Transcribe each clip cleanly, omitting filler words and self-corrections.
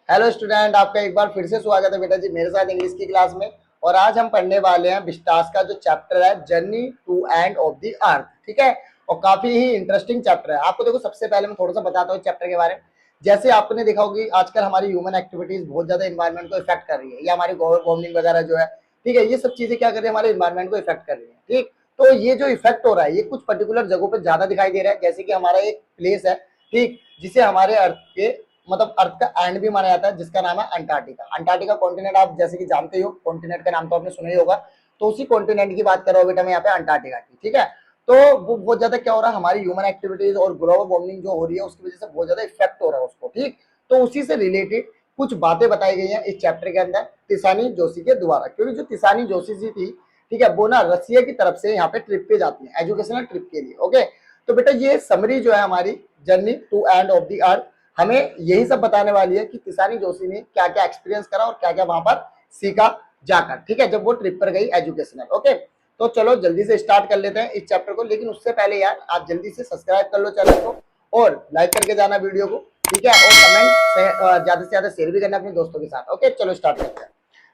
Hello student, आपका एक बार फिर से स्वागत है बेटा जी मेरे साथ इंग्लिश की क्लास में। और आज हम पढ़ने वाले हैं विस्टास का जो चैप्टर है journey to end of the earth. ठीक है, और काफी ही इंटरेस्टिंग चैप्टर है। आपको देखो, सबसे पहले मैं थोड़ा सा बताता हूँ चैप्टर के बारे में। जैसे आपने देखा होगी, आजकल हमारी ह्यूमन एक्टिविटीज बहुत ज्यादा इन्वायरमेंट को इफेक्ट कर रही है, या हमारी ग्लोबल वार्मिंग वगैरह जो है, ठीक है, ये सब चीजें क्या कर रही है, हमारे इन्वायरमेंट को इफेक्ट कर रही है। ठीक, तो ये जो इफेक्ट हो रहा है ये कुछ पर्टिकुलर जगहों पर ज्यादा दिखाई दे रहा है। जैसे कि हमारा एक प्लेस है, ठीक, जिसे हमारे अर्थ के मतलब अर्थ का एंड भी माना जाता है, जिसका नाम है अंटार्कटिका। अंटार्कटिका कॉन्टिनेंट आप जैसे कि जानते ही हो, कॉन्टिनेंट का नाम तो आपने सुना ही होगा। तो उसी कॉन्टिनेंट की बात कर रहा हूं बेटा मैं यहाँ पे, अंटार्कटिका की। ठीक है, तो वो बहुत ज्यादा क्या हो रहा है, हमारी ह्यूमन एक्टिविटीज और ग्लोबल वार्मिंग जो हो रही है उसकी वजह से बहुत ज्यादा इफेक्ट हो रहा है उसको। ठीक, तो उसी से रिलेटेड कुछ बातें बताई गई हैं इस चैप्टर के अंदर तिसानी जोशी के द्वारा। क्योंकि जो तिसानी जोशी जी थी, ठीक है, वो ना रसिया की तरफ से यहाँ पे ट्रिप पे जाती है, एजुकेशनल ट्रिप के लिए। ओके, तो बेटा ये समरी जो है हमारी journey to end of the earth हमें यही सब बताने वाली है कि तिसानी जोशी ने क्या क्या एक्सपीरियंस करा और क्या क्या वहां पर सीखा जाकर, ठीक है, जब वो ट्रिप पर गई एजुकेशनल। ओके, तो चलो जल्दी से स्टार्ट कर लेते हैं इस चैप्टर को। लेकिन उससे पहले यार आप जल्दी से सब्सक्राइब कर लो चैनल को और लाइक करके जाना वीडियो को, ठीक है, और कमेंट ज्यादा से ज्यादा शेयर भी करना अपने दोस्तों के साथ। ओके, चलो स्टार्ट करते हैं।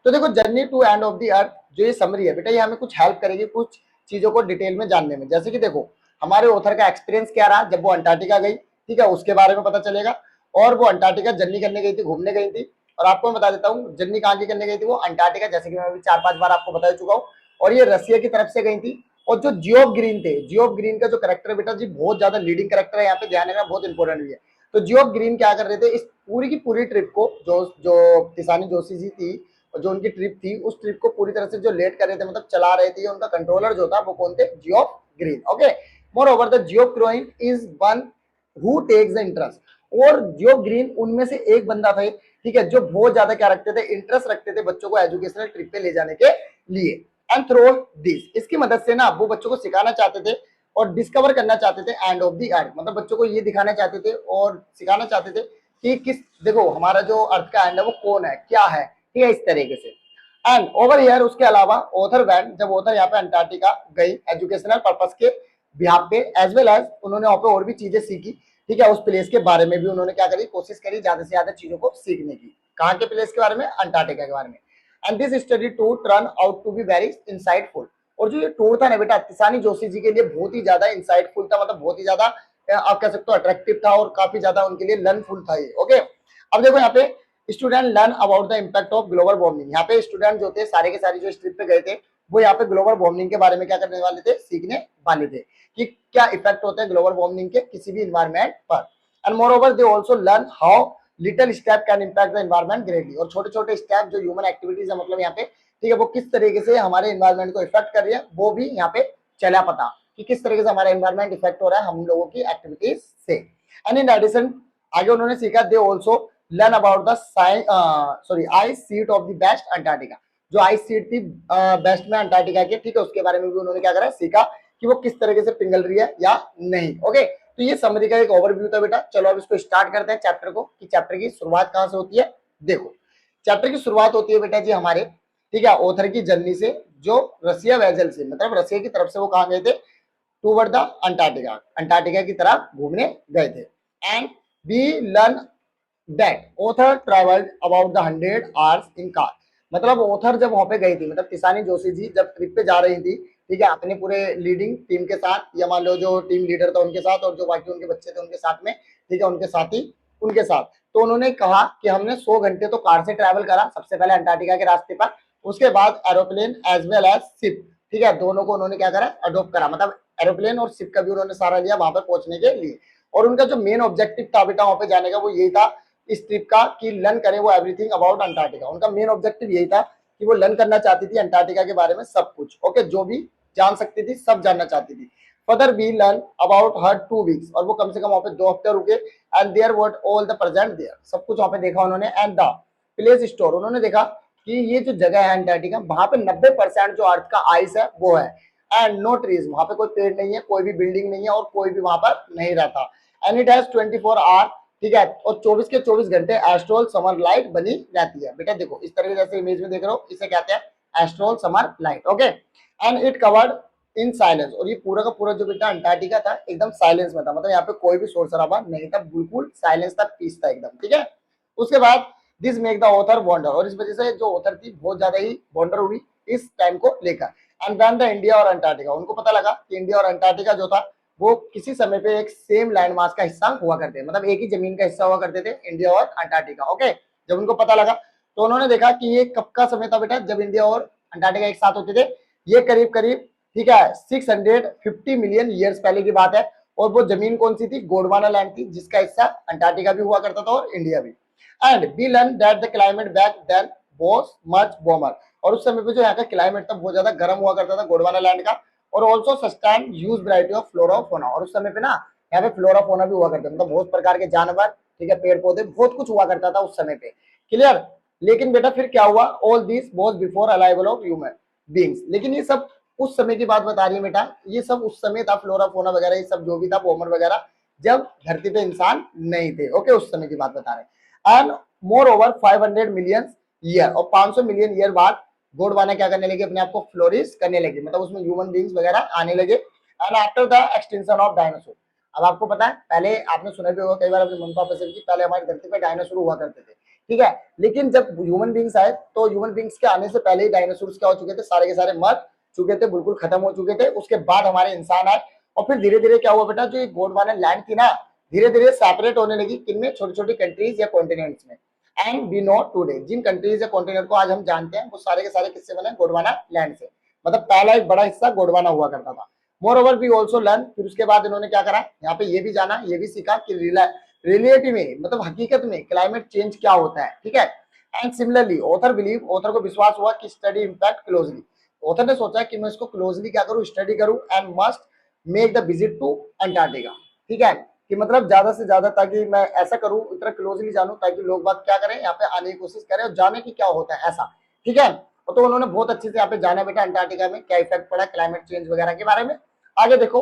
तो देखो, journey to end of the earth जो ये समरी है बेटा, ये हमें कुछ हेल्प करेगी कुछ चीजों को डिटेल में जानने में। जैसे कि देखो, हमारे ऑथर का एक्सपीरियंस क्या रहा जब वो अंटार्कटिका गई, ठीक है, उसके बारे में पता चलेगा। और वो अंटार्कटिका जर्नी करने गई थी, घूमने गई थी। और आपको मैं बता देता हूँ जर्नी कहाँ की करने गई थी, वो अंटार्कटिका, जैसे कि मैं अभी 4-5 बार आपको बता चुका हूँ। और ये रसिया की तरफ से गई थी। और जो जियोफ ग्रीन थे, जियोफ ग्रीन का जो करेक्टर बेटा जी बहुत ज्यादा लीडिंग करेक्टर है यहाँ पे, ध्यान रखना, बहुत इंपॉर्टेंट भी है। तो जियोफ ग्रीन क्या कर रहे थे, इस पूरी की पूरी ट्रिप को जो जो तिसानी जोशी जी थी, जो उनकी ट्रिप थी, उस ट्रिप को पूरी तरह से जो लेट कर रहे थे, मतलब चला रहे थे, उनका कंट्रोलर जो था वो कौन थे, Geoff Green. Okay, moreover the Geoff Green is one who takes the interest. और जियो ग्रीन उनमें से एक बंदा थे, ठीक है, जो बहुत ज्यादा क्या रखते थे, इंटरेस्ट रखते थे बच्चों को एजुकेशनल ट्रिप पे ले जाने के लिए। एंड थ्रू दिस, इसकी मदद से ना वो बच्चों को सिखाना चाहते थे और डिस्कवर करना चाहते थे एंड ऑफ द अर्थ, मतलब बच्चों को ये दिखाना चाहते थे और सिखाना चाहते थे कि किस, देखो हमारा जो अर्थ का एंड है वो कौन है, क्या है, ठीक है, इस तरीके से। एंड ओवर हियर, उसके अलावा ऑथर वैन, जब ऑथर यहाँ पे अंटार्कटिका गई एजुकेशनल पर्पस के बिहाफ पे, एज वेल एज उन्होंने वहां पे और भी चीजें सीखी, ठीक है, उस प्लेस के बारे में भी उन्होंने क्या करी, कोशिश करी ज्यादा से ज्यादा चीजों को सीखने की। कहाँ के प्लेस के बारे में, अंटार्कटिका के बारे में। And this study tour turn out to be very insightful. और जो ये टूर था ना बेटा, तिसानी जोशी जी के लिए बहुत ही ज्यादा इंसाइटफुल था, मतलब बहुत ही ज्यादा आप कह सकते हो अट्रैक्टिव था, और काफी ज्यादा उनके लिए लर्नफुल था ये। ओके, अब देखो यहाँ पे student learn about the impact of global warming. यहाँ पे स्टूडेंट जो थे सारे के सारे जो इस ट्रिप पे गए थे, वो यहाँ पे ग्लोबल वार्मिंग के बारे में क्या करने वाले थे, सीखने वाले थे कि क्या इफेक्ट होते हैं ग्लोबल वार्मिंग के किसी भी इन्वायरमेंट पर। And more over they also learn how little step can impact the environment greatly. और छोटे छोटे स्टेप जो ह्यूमन एक्टिविटीज है, मतलब यहाँ पे, ठीक है, वो किस तरीके से हमारे इन्वायरमेंट को इफेक्ट कर रही है, वो भी यहाँ पे चला पता कि किस तरीके से हमारा इन्वायरमेंट इफेक्ट हो रहा है हम लोगों की एक्टिविटीज से। एंड इन एडिशन, आगे उन्होंने सीखा, they also learn about the ice seat of the best Antarctica. जो आइस सीट थी बेस्ट में अंटार्कटिका की, ठीक है, उसके बारे में भी उन्होंने क्या करा, सीखा कि वो किस तरीके से पिघल रही है या नहीं। ओके, तो ये समरी का एक ओवरव्यू था बेटा। चलो अब इसको स्टार्ट करते हैं चैप्टर को, कि चैप्टर की शुरुआत कहां से होती है। देखो, चैप्टर की शुरुआत होती है बेटा जी हमारे, ठीक है, ऑथर की जर्नी से, जो रसिया वेजल से, मतलब रसिया की तरफ से वो कहां गए थे, टूवर्ड द अंटार्कटिका, अंटार्कटिका की तरफ घूमने गए थे। And we learn that author travelled about the 100 hours in car. मतलब ऑथर जब वहां पे गई थी, मतलब तिसानी जोशी जी जब ट्रिप पे जा रही थी, ठीक है, अपने पूरे लीडिंग टीम के साथ, या मान लो जो टीम लीडर था उनके साथ, और जो बाकी उनके बच्चे थे उनके साथ में, ठीक है, उनके साथी उनके साथ, तो उन्होंने कहा कि हमने 100 घंटे तो कार से ट्रैवल करा, सबसे पहले अंटार्कटिका के रास्ते पर, उसके बाद aeroplane as well as ship, ठीक है, दोनों को उन्होंने क्या करा, अडोप्ट करा, मतलब एरोप्लेन और शिप का भी उन्होंने सहारा लिया वहां पर पहुंचने के लिए। और उनका जो मेन ऑब्जेक्टिव था बेटा वहां पे जाने का, वो यही था इस ट्रिप का, कि लर्न करें वो एवरीथिंग अबाउट अंटार्कटिका। उनका मेन ऑब्जेक्टिव यही था कि वो लर्न करना चाहती थी अंटार्कटिका के बारे में सब कुछ। ओके, जो भी जान सकती थी सब जानना चाहती थी। Further we learn about her 2 weeks, और वो कम से कम वहां पे 2 हफ्ते रुके। And there what all the present there, सब कुछ वहां पे देखा उन्होंने। एंड द प्लेस स्टोर, उन्होंने देखा कि ये जो जगह है अंटार्कटिका, वहां पे 90% जो अर्थ का आइस है वो है। एंड नो ट्रीज, वहां पे कोई पेड़ नहीं है, कोई भी बिल्डिंग नहीं है, और कोई भी वहां पर नहीं रहता। एंड इट हैज 24 आवर, ठीक है, और 24 के 24 घंटे एस्ट्रोल समर लाइट बनी रहती है। बेटा देखो इस तरीके जैसे इमेज में देख रहे हो, इसे कहते हैं austral summer light. Okay, and it covered in silence, और ये पूरा का पूरा जो बेटा अंटार्कटिका था एकदम साइलेंस में था, मतलब यहाँ पे कोई भी शोर शराबा नहीं था, बिल्कुल साइलेंस था, पीस था एकदम, ठीक है। उसके बाद this make the author wonder, और इस वजह से जो ऑथर थी बहुत ज्यादा ही वॉन्डर हुई इस टाइम को लेकर। एंड देन द इंडिया और अंटार्कटिका, उनको पता लगा कि इंडिया और अंटार्कटिका जो था वो किसी समय पे एक सेम लैंड मास का हिस्सा हुआ करते, मतलब एक ही जमीन का हिस्सा हुआ करते थे इंडिया और अंटार्कटिका। ओके, जब उनको पता लगा तो उन्होंने देखा कि ये कब का समय था बेटा, जब इंडिया और अंटार्कटिका एक साथ होते थे। ये करीब करीब, ठीक है, 650 मिलियन ईयर्स पहले की बात है। और वो जमीन कौन सी थी, गोंडवाना लैंड थी, जिसका हिस्सा अंटार्कटिका भी हुआ करता था और इंडिया भी। And we learn that the climate back then was much warmer, और उस समय पे जो यहाँ का क्लाइमेट था बहुत ज्यादा गर्म हुआ करता था गोंडवाना लैंड का। और also sustain huge variety of flora और फौना, और उस समय पे ना यहाँ पे फ्लोरा फौना भी हुआ करता था, मतलब बहुत प्रकार के जानवर, ठीक है, पेड़ पौधे, बहुत कुछ हुआ करता था उस समय पे। क्लियर। लेकिन बेटा फिर क्या हुआ, all this was before arrival of human beings, लेकिन ये सब उस समय की बात बता रही है बेटा, ये सब उस समय था, फ्लोरा फोना वगैरह ये सब जो भी था, बोमर वगैरह, जब धरती पे इंसान नहीं थे। ओके, उस समय की बात बता रहे। And more over 500 million year, और 500 मिलियन ईयर बाद गोंडवाना क्या करने लगे, अपने आप को फ्लोरिश करने लगे, मतलब उसमें ह्यूमन बींग्स वगैरह आने लगे। And after the extension of dinosaur, अब आपको पता है, पहले आपने सुना भी होगा कई बार अपने मम्मी पापा से कि पहले हमारी धरती पे डायनासोर हुआ करते थे, ठीक है। लेकिन जब ह्यूमन बींग्स आए तो ह्यूमन बींग्स के आने से पहले ही डायनासोर क्या हो चुके थे, सारे के सारे मर चुके थे, बिल्कुल खत्म हो चुके थे। उसके बाद हमारे इंसान आए, और फिर धीरे धीरे क्या हुआ बेटा, जो गोंडवाना लैंड थी ना, धीरे धीरे सेपरेट होने लगी, किनमें, छोटी छोटी कंट्रीज या कॉन्टिनेंट्स में। एंड वी नो टुडे, जिन कंट्रीज या कॉन्टिनेंट को आज हम जानते हैं, वो सारे के सारे किससे बने, गोंडवाना लैंड से, मतलब पहला एक बड़ा हिस्सा गोंडवाना हुआ करता था। Moreover we also learn, फिर उसके बाद इन्होंने क्या करा, यहाँ पे ये भी जाना, ये भी सीखा कि रिलेटिव में, मतलब हकीकत में क्लाइमेट चेंज क्या होता है, ठीक है। And similarly author believe, author को विश्वास हुआ कि स्टडी इंपैक्ट क्लोजली, ऑथर ने सोचा कि मैं इसको क्लोजली क्या करूं, स्टडी करूं, and must make the visit to Antarctica, ठीक है, कि मतलब ज्यादा से ज्यादा, ताकि मैं ऐसा करूं, इतना क्लोजली जानूं, ताकि लोग बात क्या करें, यहाँ पे आने की कोशिश करें और जाने की क्या होता है ऐसा, ठीक है। तो उन्होंने बहुत अच्छे से यहाँ पे जाना बेटा अंटार्कटिका में क्या इफेक्ट पड़ा क्लाइमेट चेंज वगैरह के बारे में। आगे देखो,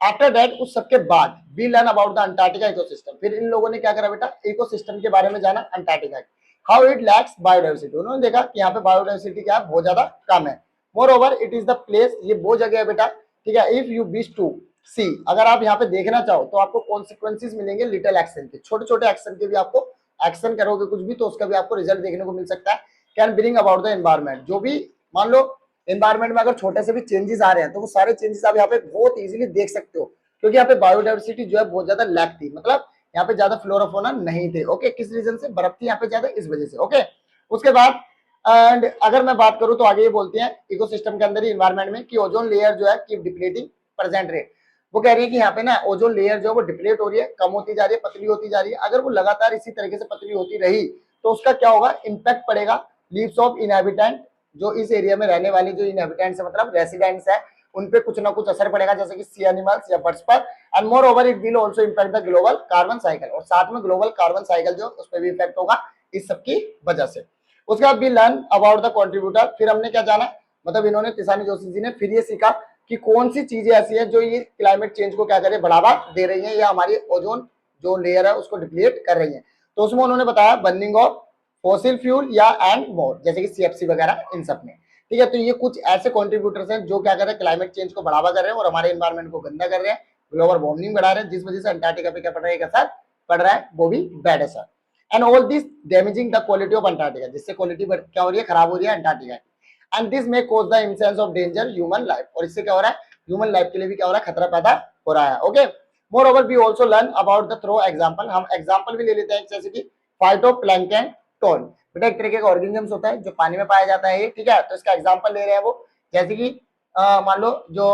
आफ्टर दैट, उस सबके बाद we learn about the Antarctica ecosystem, फिर इन लोगों ने क्या करा बेटा, इकोसिस्टम के बारे में जाना Antarctica, how it lacks biodiversity, उन्होंने देखा कि यहाँ पे बायोडाइवर्सिटी क्या है, बहुत ज्यादा कम है। More over it is the place, ये वो जगह है बेटा, ठीक है, इफ यू विश टू सी, अगर आप यहाँ पे देखना चाहो तो आपको कॉन्सिक्वेंसेस मिलेंगे लिटिल एक्शन के, छोटे छोटे एक्शन के भी, आपको एक्शन करोगे कुछ भी तो उसका भी आपको रिजल्ट देखने को मिल सकता है। Can bring about the environment, जो भी मान लो एनवायरमेंट में अगर छोटे से भी चेंजेस आ रहे हैं तो वो सारे चेंजेस आप यहाँ पे बहुत इजीली देख सकते हो, क्योंकि यहाँ पे बायोडाइवर्सिटी जो है बहुत ज्यादा लैक थी, मतलब यहाँ पे ज्यादा फ्लोरा फौना नहीं थे। ओके, किस रीजन से, बर्फ थी यहाँ पे ज्यादा, इस वजह से। ओके, उसके बाद एंड अगर मैं बात करूं तो आगे ये बोलती है इकोसिस्टम के अंदर ही, इन्वायरमेंट में, कि ओजोन लेयर जो है कीप डिप्लीटिंग प्रेजेंट रेट, वो कह रही है कि यहाँ पे ना ओजोन लेयर जो है वो डिप्लीट हो रही है, कम होती जा रही है, पतली होती जा रही है। अगर वो लगातार इसी तरीके से पतली होती रही तो उसका क्या होगा, इम्पैक्ट पड़ेगा लीव्स ऑफ इनहैबिटेंट, जो इस एरिया में रहने वाले जो इनहैबिटेंट्स है, मतलब रेसिडेंट्स है, उन पे कुछ ना कुछ असर पड़ेगा, जैसे कि सी एनिमल्स या बर्ड्स पर। And more over it will also impact the global carbon cycle, और साथ में ग्लोबल कार्बन साइकिल जो उस पर भी इफेक्ट होगा इस सब की वजह से। उसके बाद भी लर्न अबाउट द कंट्रीब्यूटर, फिर हमने क्या जाना, मतलब इन्होंने तिसानी जोशी जी ने फिर ये सीखा कि कौन सी चीजें ऐसी है जो ये क्लाइमेट चेंज को क्या करे, बढ़ावा दे रही है, या हमारी ओजोन जो लेयर है उसको डिप्लीट कर रही है। तो उसमें उन्होंने बताया बर्निंग ऑफ फॉसिल फ्यूल या एंड मोर, जैसे कि सीएफसी वगैरह, इन सब में, ठीक है। तो ये कुछ ऐसे कॉन्ट्रीब्यूटर्स हैं जो क्या कर रहे हैं, क्लाइमेट चेंज को बढ़ावा कर रहे हैं और हमारे एनवायरमेंट को गंदा कर रहे हैं, ग्लोबल वार्मिंग बढ़ा रहे हैं, जिस वजह से अंटार्कटिका पे क्या पड़ रहा है, असर पड़ रहा है, वो भी बैड असर। And all this damaging the quality of Antarctica, जिससे क्वालिटी क्या हो रही है, खराब हो रही है अंटार्कटिका की। And this may cause the इनसेंस of danger human life, और इससे क्या हो रहा है, ह्यूमन लाइफ के लिए भी क्या हो रहा है, खतरा पैदा हो रहा है। Okay, moreover we also learn about the throw example, हम एग्जाम्पल भी ले लेते हैं, जैसे कि फाइटोप्लैंक्टन टोन, बेटा एक तरीके का ऑर्गेनिजम्स होता है जो पानी में पाया जाता है, ठीक है। तो इसका एग्जांपल ले रहे हैं वो, जैसे कि मान लो जो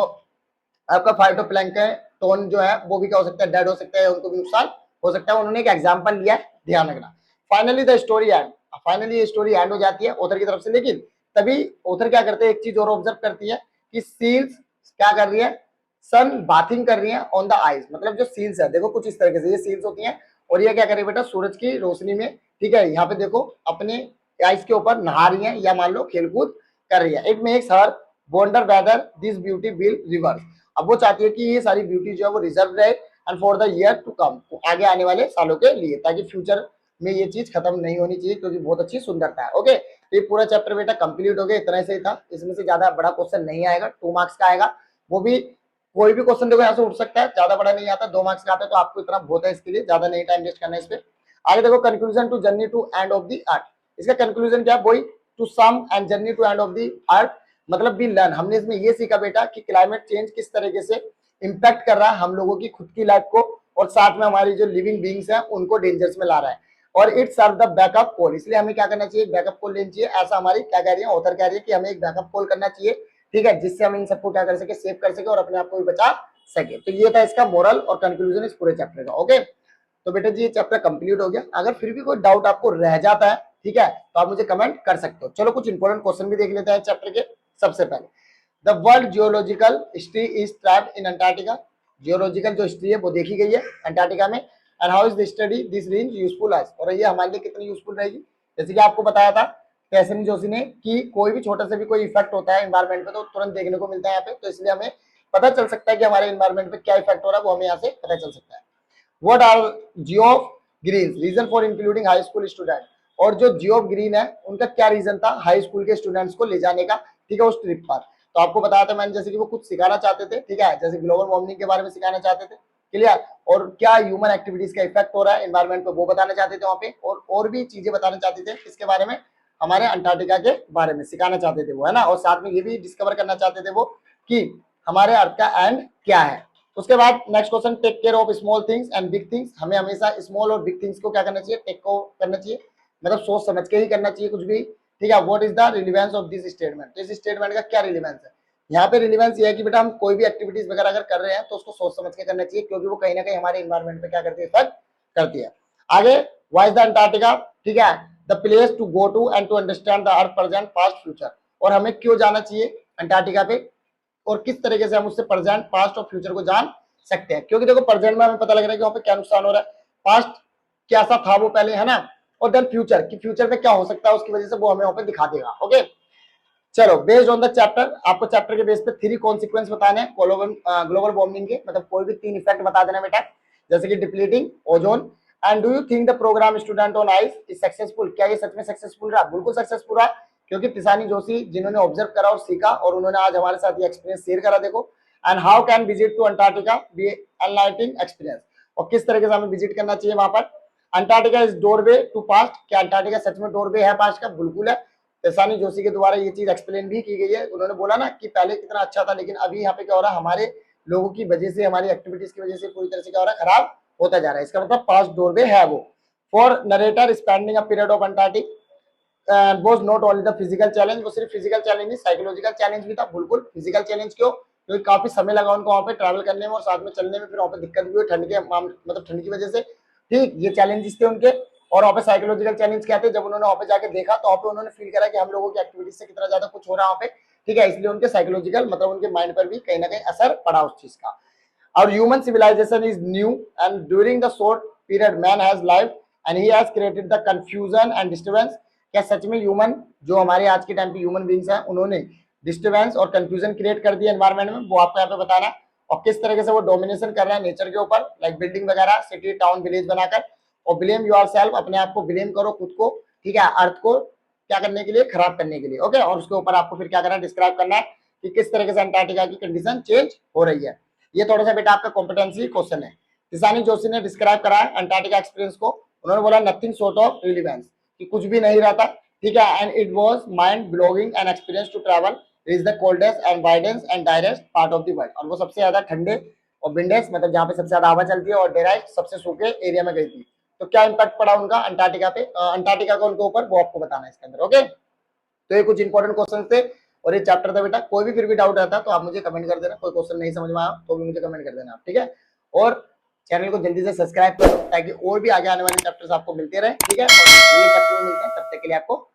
आपका फाइटोप्लैंक्टन टोन जो है वो भी क्या हो सकता है, डेड हो सकता है, उनको भी नुकसान हो सकता है। उन्होंने एक एग्जांपल लिया है, ध्यान रखना। Finally the story and, finally ये स्टोरी एंड हो जाती है ऑथर की तरफ से, लेकिन तभी ऑथर क्या करते हैं, एक चीज और ऑब्जर्व करती है कि सील्स क्या कर रही है, सन बाथिंग कर रही है ऑन द आइस, मतलब जो सील्स है देखो कुछ इस तरीके से ये सील्स होती हैं, और ये क्या कर रही है बेटा, सूरज की रोशनी में, ठीक है, यहाँ पे देखो अपने आइस के ऊपर नहा रही है या मान लो खेलकूद कर रही है। It makes her wonder whether this beauty will reverse, अब वो चाहती है कि ये सारी ब्यूटी जो है वो रिजर्व रहे and for the year to come, आगे आने वाले सालों के लिए, ताकि फ्यूचर में ये चीज खत्म नहीं होनी चाहिए, क्योंकि बहुत अच्छी सुंदरता है। ओके, तो ये पूरा चैप्टर बेटा कंप्लीट हो गया, इतना से ही था, इसमें से ज्यादा बड़ा क्वेश्चन नहीं आएगा, 2 मार्क्स का आएगा, वो भी कोई भी क्वेश्चन देखो यहाँ से उठ सकता है, ज्यादा बड़ा नहीं आता, 2 मार्क्स का आता है, तो आपको इतना बहुत है, इसके लिए ज्यादा नहीं टाइम वेस्ट करना है इस पे। आगे देखो conclusion to journey to end of the earth. इसका कंक्लूजन क्या है, वही to sum end journey to end of the earth, मतलब भी लर्न। हमने इसमें ये सीखा बेटा कि क्लाइमेट चेंज किस तरीके से इंपैक्ट कर रहा है हम लोगों की खुद की लाइफ को, और साथ में हमारी जो लिविंग बींग्स हैं उनको डेंजर्स में ला रहा है, और it serve the backup call. इसलिए हमें क्या करना चाहिए, बैकअप कॉल लेनी चाहिए। ऐसा हमारी क्या कह रही है, ऑथर कह रही है कि हमें एक बैकअप कॉल करना चाहिए, ठीक है, जिससे हम इन सबको क्या कर सके, सेव कर सके और अपने आप को भी बचा सके। तो ये था इसका मोरल और कंक्लूजन इस पूरे चैप्टर का। ओके, तो बेटा जी ये चैप्टर कंप्लीट हो गया। अगर फिर भी कोई डाउट आपको रह जाता है, ठीक है, तो आप मुझे कमेंट कर सकते हो। चलो कुछ इंपॉर्टेंट क्वेश्चन भी देख लेते हैं चैप्टर के। सबसे पहले, the world geological history is trapped in Antarctica. Geological जो हिस्ट्री है वो देखी गई है अंटार्कटिका में। And how is the study this range useful us, और ये हमारे लिए कितनी यूजफुल रहेगी। जैसे कि आपको बताया था कैसरी जोशी ने कि कोई भी छोटा सा भी कोई इफेक्ट होता है एनवायरमेंट पे तो तुरंत देखने को मिलता है यहाँ पे, तो इसलिए हमें पता चल सकता है कि हमारे एनवायरमेंट पे क्या इफेक्ट हो रहा है, वो हमें यहाँ से पता चल सकता है। What are Geoff Green reason for including high school student, और जो जियो ग्रीन है उनका क्या रीजन था हाई स्कूल के स्टूडेंट्स को ले जाने का, ठीक है, उस ट्रिप पर। तो आपको बताया था मैंने जैसे कि वो कुछ सिखाना चाहते थे, ठीक है, जैसे ग्लोबल वार्मिंग के बारे में सिखाना चाहते थे, क्लियर, और क्या ह्यूमन एक्टिविटीज का इफेक्ट हो रहा है एनवायरमेंट पे वो बताना चाहते थे वहां पे, और भी चीजें बताना चाहते थे इसके बारे में, हमारे अंटार्कटिका के बारे में सिखाना चाहते थे वो, है ना। और साथ में ये भी डिस्कवर करना चाहते थे वो कि हमारे अर्थ का एंड क्या है। उसके बाद next question, take care of small things and big things. हमें हमेशा स्मॉल और बिग थिंग्स को क्या करना चाहिए, टेक को करना चाहिए, मतलब सोच समझ के ही करना चाहिए कुछ भी, ठीक है। What is the relevance of this statement, तो इस स्टेटमेंट का क्या रिलेवेंस है। यहाँ पे रिलेवेंस ये है कि बेटा हम कोई भी एक्टिविटीज वगैरह अगर कर रहे हैं तो उसको सोच समझ के करना चाहिए, क्योंकि वो कहीं ना कहीं हमारे एनवायरमेंट पे क्या करती है, इफेक्ट करती है। आगे, व्हाई इज द अंटार्कटिका, ठीक है, the place to go to and to understand the earth present past future, और हमें क्यों जाना चाहिए अंटार्कटिका पे और किस तरीके से हम उससे प्रेजेंट पास्ट और फ्यूचर को जान सकते हैं। क्योंकि देखो प्रेजेंट में हमें पता लग रहा है कि वहां पे क्या नुकसान हो रहा है, पास्ट कैसा था वो पहले, है ना, और देन फ्यूचर कि फ्यूचर में क्या हो सकता है उसकी वजह से वो हमें वहां पे दिखा देगा। ओके, चलो बेस्ड ऑन द चैप्टर, आपको चैप्टर के बेस पे 3 कॉन्सिक्वेंस बताने हैं ग्लोबल वार्मिंग के, मतलब कोई भी 3 इफेक्ट बता देना बेटा, जैसे कि depleting ozone. And do you think the programme student on ice is successful, क्या ये सच में सक्सेसफुल रहा, बिल्कुल सक्सेसफुल रहा, क्योंकि तिसानी जोशी जिन्होंने ऑब्जर्व करा और सीखा और उन्होंने आज हमारे साथ ये एक्सपीरियंस शेयर करा। देखो, and how can visit to Antarctica be enlightening experience, और किस तरीके से हमें विजिट करना चाहिए वहां पर। Antarctica is doorway to past, क्या अंटार्कटिका सच में डोरवे है पास्ट का, बिल्कुल है। तिसानी जोशी के द्वारा ये चीज एक्सप्लेन भी की गई है। उन्होंने बोला ना कि पहले कितना अच्छा था, लेकिन अभी यहाँ पे क्या हो रहा है, हमारे लोगों की वजह से, हमारी एक्टिविटीज की वजह से पूरी तरह से क्या हो रहा है, खराब होता जा रहा है। इसका मतलब पास्ट डोरवे है वो। For narrator spending a period of Antarctic was not only the physical challenge, वो सिर्फ फिजिकल चैलेंज नहीं, साइकोलॉजिकल चैलेंज भी था। बिल्कुल फिजिकल चैलेंज क्यों, क्योंकि काफी समय लगा उनको वहां पे ट्रैवल करने में और साथ में चलने में, फिर वहां पे दिक्कत भी हुई ठंड के मतलब ठंड की वजह से, ठीक, ये चैलेंजेस थे उनके। और वहाँ पे साइकोलॉजिकल चैलेंज क्या थे, जब उन्होंने वहाँ पे जाके देखा तो वहाँ पे उन्होंने फील करा कि हम लोगों की एक्टिविटीज से कितना ज्यादा कुछ हो रहा है वहाँ पे, ठीक है, इसलिए उनके साइकोलॉजिकल मतलब उनके माइंड पर भी कहीं ना कहीं असर पड़ा उस चीज का। और human civilisation is new and during the short period man has live and he has created the confusion and disturbance, क्या सच में ह्यूमन जो हमारे आज के टाइम पे ह्यूमन बींग्स हैं उन्होंने डिस्टर्बेंस और कंफ्यूजन क्रिएट कर दिया एनवायरमेंट में, वो आपको यहाँ पे बताना। और किस तरीके से वो डोमिनेशन कर रहे हैं नेचर के ऊपर, लाइक बिल्डिंग वगैरह, सिटी, टाउन, विलेज बनाकर। और ब्लेम योरसेल्फ, अपने आप को ब्लेम करो, खुद को, ठीक है, अर्थ को क्या करने के लिए, खराब करने के लिए। ओके, और उसके ऊपर आपको फिर क्या करना है, डिस्क्राइब करना है कि किस तरीके से अंटार्कटिका की कंडीशन चेंज हो रही है। ये थोड़ा सा बेटा आपका कॉम्पिटेंसी क्वेश्चन है। तिसानी जोशी ने डिस्क्राइब करा है अंटार्कटिका एक्सपीरियंस को, उन्होंने बोला नथिंग शॉर्ट ऑफ रिलेवेंस, कि कुछ भी नहीं रहता, ठीक है, and it was mind blowing an experience to travel is the coldest and widest and driest part of the world, और वो सबसे ज्यादा ठंडे और विंडेस्ट मतलब जहाँ पे सबसे ज्यादा हवा चलती है, और डायरेक्ट सबसे सूखे एरिया में गई थी। तो क्या इंपैक्ट पड़ा उनका अंटार्कटिका पे, अंटार्कटिका का उनके ऊपर, वो आपको बताना है इसके अंदर। ओके, तो ये कुछ इंपॉर्टेंट क्वेश्चन थे और ये चैप्टर था बेटा। कोई भी फिर भी डाउट आता है तो आप मुझे कमेंट कर देना, कोई क्वेश्चन नहीं समझ में आया तो भी मुझे कमेंट कर देना आप, ठीक है। और चैनल को जल्दी से सब्सक्राइब करो ताकि और भी आगे आने वाले चैप्टर्स आपको मिलते रहे, ठीक है। और ये चैप्टर में मिलते हैं, तब तक के लिए आपको